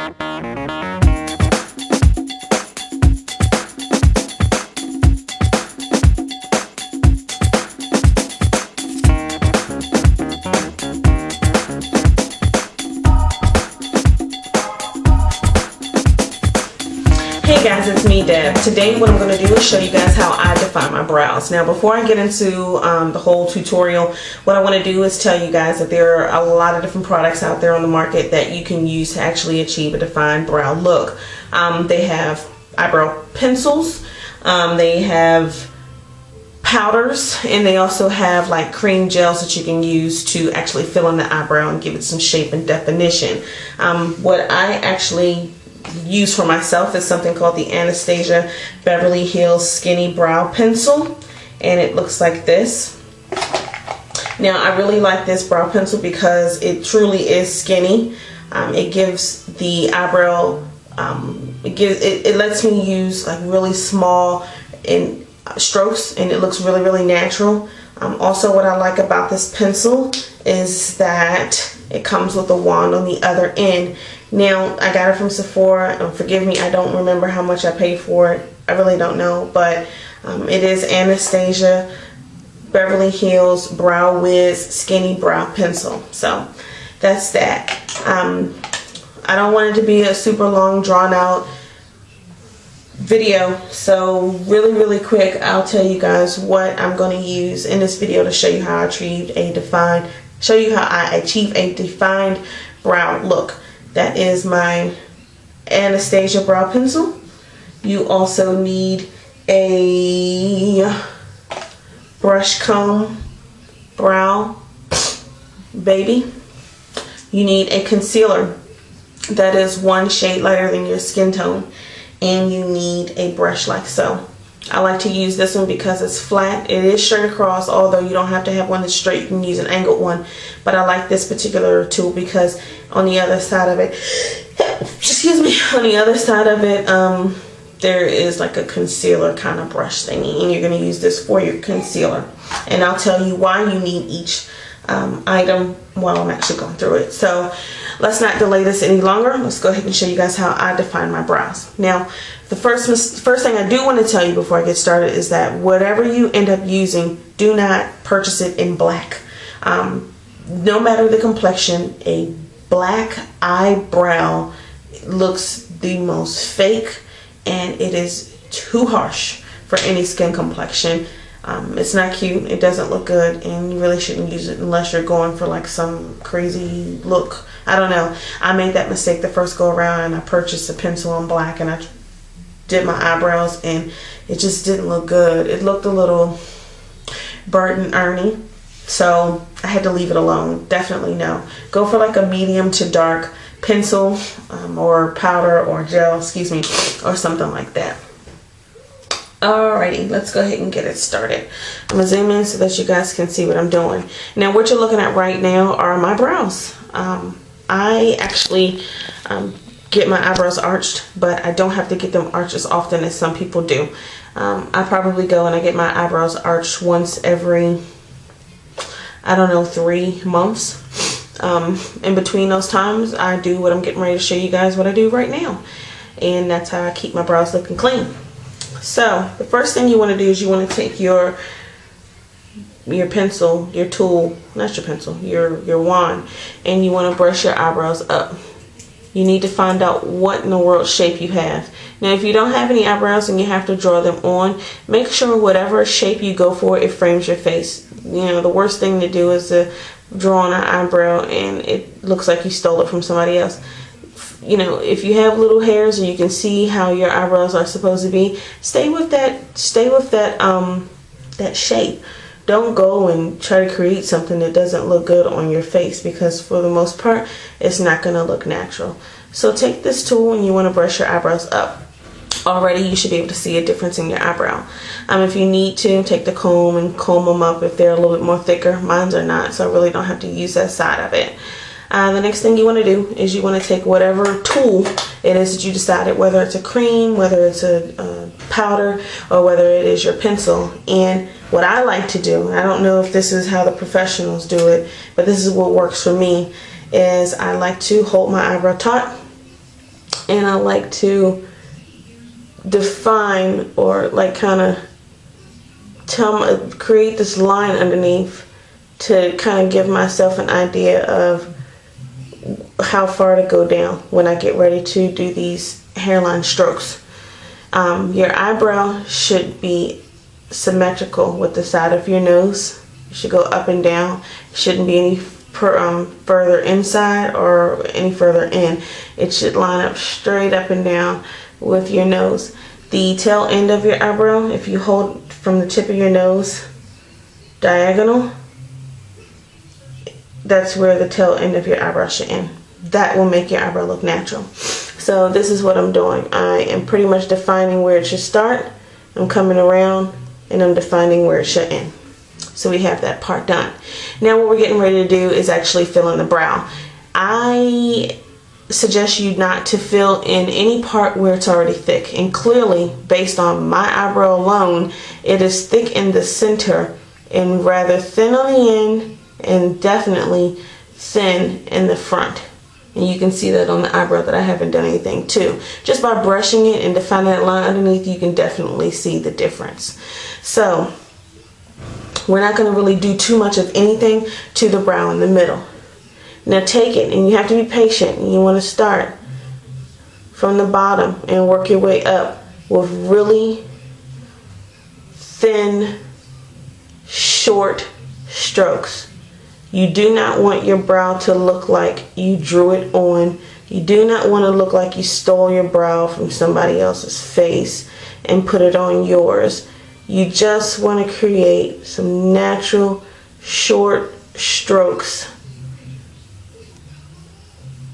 Hey guys, it's me, Deb. Today what I'm going to do is show you guys how I define my brows. Now before I get into the whole tutorial, what I want to do is tell you guys that there are a lot of different products out there on the market that you can use to actually achieve a defined brow look. They have eyebrow pencils, they have powders, and they also have like cream gels that you can use to actually fill in the eyebrow and give it some shape and definition. What I actually use for myself is something called the Anastasia Beverly Skinny Brow Pencil, and it looks like this. Now I really like this brow pencil because it truly is skinny. It gives the eyebrow, it lets me use like really small in strokes, and it looks really natural. Also, what I like about this pencil is that it comes with a wand on the other end. Now, I got it from Sephora. Forgive me, I don't remember how much I paid for it. I really don't know, but it is Anastasia Beverly Hills Brow Wiz Skinny Brow Pencil. So that's that. I don't want it to be a super long, drawn out video, so really quick I'll tell you guys what I'm going to use in this video to show you how I achieve a defined brow look. That is my Anastasia brow pencil. You also need a brush comb brow baby. You need a concealer that is one shade lighter than your skin tone, and you need a brush like so. I like to use this one because it's flat. It is straight across, although you don't have to have one that's straight. You can use an angled one, but I like this particular tool because on the other side of it, excuse me, on the other side of it, there is like a concealer kind of brush thingy, and you're going to use this for your concealer. And I'll tell you why you need each item while I'm actually going through it. So let's not delay this any longer. Let's go ahead and show you guys how I define my brows. Now, the first thing I do want to tell you before I get started is that whatever you end up using, do not purchase it in black. No matter the complexion, a black eyebrow looks the most fake, and it is too harsh for any skin complexion. It's not cute, it doesn't look good, and you really shouldn't use it unless you're going for like some crazy look. I don't know. I made that mistake the first go around, and I purchased a pencil in black, and I did my eyebrows, and it just didn't look good. It looked a little Bert and Ernie, so I had to leave it alone. Definitely no. Go for like a medium to dark pencil or powder or gel, excuse me, or something like that. Alrighty, let's go ahead and get it started. I'm gonna zoom in so that you guys can see what I'm doing. Now, what you're looking at right now are my brows. I actually get my eyebrows arched, but I don't have to get them arched as often as some people do. I probably go and I get my eyebrows arched once every, I don't know, 3 months. In between those times, I do what I'm getting ready to show you guys what I do right now. And that's how I keep my brows looking clean. So the first thing you want to do is you want to take your pencil, your tool, not your pencil, your wand, and you want to brush your eyebrows up. You need to find out what in the world shape you have. Now, if you don't have any eyebrows and you have to draw them on, make sure whatever shape you go for, it frames your face. You know, the worst thing to do is to draw on an eyebrow and it looks like you stole it from somebody else. You know, if you have little hairs and you can see how your eyebrows are supposed to be, stay with that shape. Don't go and try to create something that doesn't look good on your face, because for the most part, it's not going to look natural. So take this tool and you want to brush your eyebrows up. Already you should be able to see a difference in your eyebrow. If you need to, take the comb and comb them up if they're a little bit more thicker. Mine's are not, so I really don't have to use that side of it. The next thing you want to do is you want to take whatever tool it is that you decided, whether it's a cream, whether it's a powder, or whether it is your pencil. And what I like to do, I don't know if this is how the professionals do it, but this is what works for me, is I like to hold my eyebrow taut and I like to define or like kind of create this line underneath to kind of give myself an idea of how far to go down when I get ready to do these hairline strokes. Your eyebrow should be symmetrical with the side of your nose. It should go up and down. It shouldn't be any further inside or any further in. It should line up straight up and down with your nose. The tail end of your eyebrow, if you hold from the tip of your nose diagonal, that's where the tail end of your eyebrow should end. That will make your eyebrow look natural. So this is what I'm doing. I am pretty much defining where it should start. I'm coming around and I'm defining where it should end. So we have that part done. Now what we're getting ready to do is actually fill in the brow. I suggest you not to fill in any part where it's already thick. And clearly, based on my eyebrow alone, it is thick in the center and rather thin on the end and definitely thin in the front. And you can see that on the eyebrow that I haven't done anything to. Just by brushing it and defining that line underneath, you can definitely see the difference. So we're not going to really do too much of anything to the brow in the middle. Now take it, and you have to be patient. You want to start from the bottom and work your way up with really thin, short strokes. You do not want your brow to look like you drew it on. You do not want to look like you stole your brow from somebody else's face and put it on yours. You just want to create some natural, short strokes.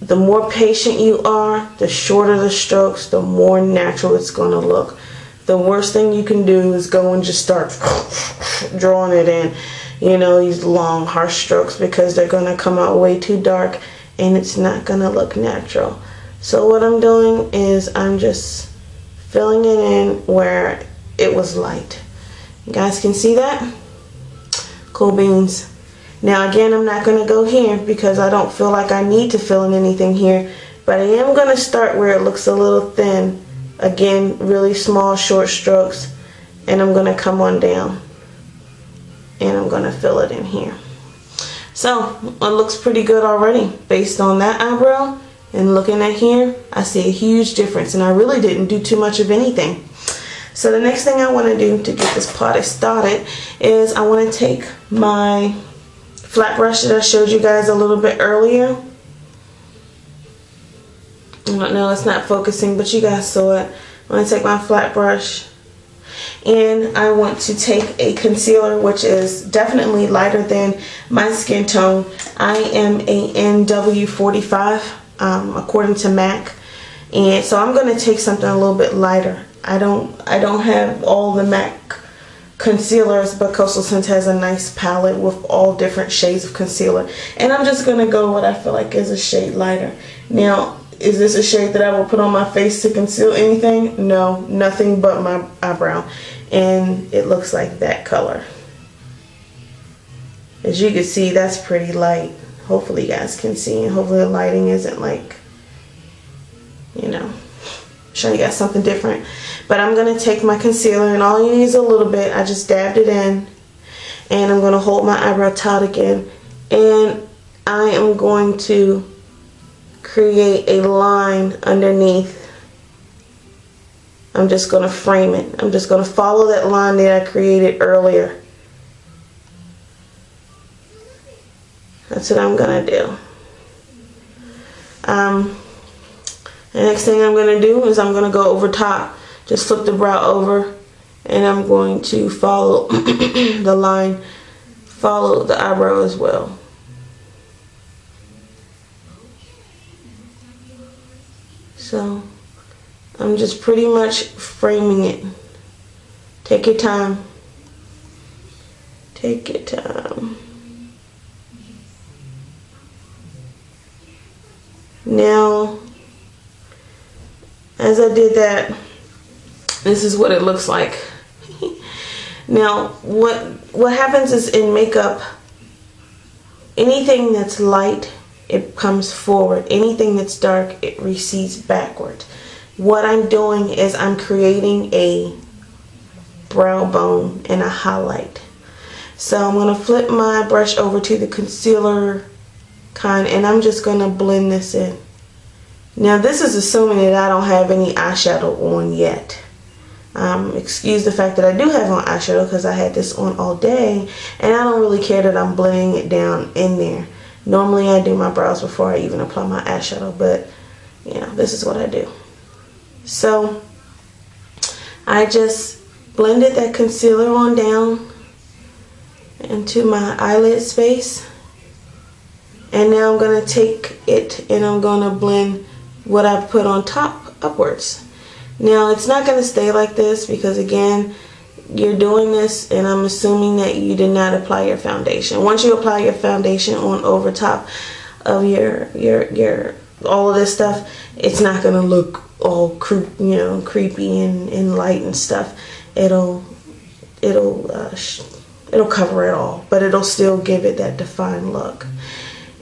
The more patient you are, the shorter the strokes, the more natural it's going to look. The worst thing you can do is go and just start drawing it in. You know, these long, harsh strokes, because they're going to come out way too dark and it's not going to look natural. So what I'm doing is I'm just filling it in where it was light. You guys can see that? Cool beans. Now again, I'm not going to go here because I don't feel like I need to fill in anything here. But I am going to start where it looks a little thin. Again, really small, short strokes. And I'm going to come on down. And I'm going to fill it in here. So it looks pretty good already based on that eyebrow. And looking at here, I see a huge difference. And I really didn't do too much of anything. So the next thing I want to do to get this party started is I want to take my flat brush that I showed you guys a little bit earlier. I don't know, it's not focusing, but you guys saw it. I'm going to take my flat brush. And I want to take a concealer which is definitely lighter than my skin tone. I am a NW45 according to MAC. And so I'm going to take something a little bit lighter. I don't have all the MAC concealers, but Coastal Scents has a nice palette with all different shades of concealer. And I'm just going to go what I feel like is a shade lighter. Now, is this a shade that I will put on my face to conceal anything? No, nothing but my eyebrow. And it looks like that color. As you can see, that's pretty light. Hopefully you guys can see, and hopefully the lighting isn't like, you know, show you guys something different. But I'm going to take my concealer, and all you need is a little bit. I just dabbed it in, and I'm going to hold my eyebrow taut again, and I am going to create a line underneath. I'm just going to frame it. I'm just going to follow that line that I created earlier. That's what I'm going to do. The next thing I'm going to do is I'm going to go over top. Just flip the brow over, and I'm going to follow the line, follow the eyebrow as well. So I'm just pretty much framing it. Take your time. Take your time. Now, as I did that, this is what it looks like. Now, what happens is in makeup, anything that's light it comes forward. Anything that's dark, it recedes backward. What I'm doing is I'm creating a brow bone and a highlight. So I'm going to flip my brush over to the concealer kind, and I'm just going to blend this in. Now this is assuming that I don't have any eyeshadow on yet. Excuse the fact that I do have on eyeshadow because I had this on all day, and I don't really care that I'm blending it down in there. Normally I do my brows before I even apply my eyeshadow, but you know, this is what I do. So I just blended that concealer on down into my eyelid space, and now I'm going to take it and I'm going to blend what I put on top upwards. Now it's not going to stay like this because again, you're doing this and I'm assuming that you did not apply your foundation. Once you apply your foundation on over top of your all of this stuff, it's not going to look all creepy and light and stuff. It'll cover it all, but it'll still give it that defined look.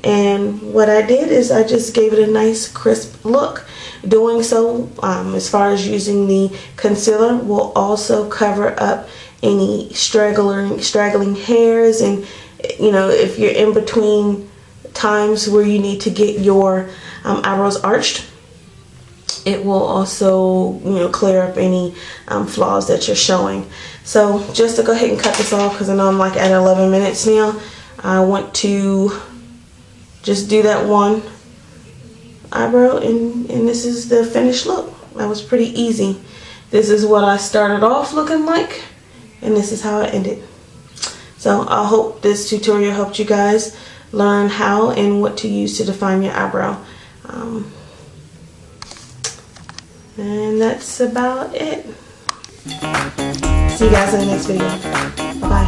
And what I did is I just gave it a nice crisp look. Doing so, as far as using the concealer, will also cover up any straggling hairs, and you know, if you're in between times where you need to get your eyebrows arched, it will also, you know, clear up any flaws that you're showing. So just to go ahead and cut this off, because I know I'm like at 11 minutes now, I want to just do that one eyebrow, and this is the finished look. That was pretty easy. This is what I started off looking like, and this is how I ended. So I hope this tutorial helped you guys learn how and what to use to define your eyebrow. And that's about it. See you guys in the next video. Bye-bye.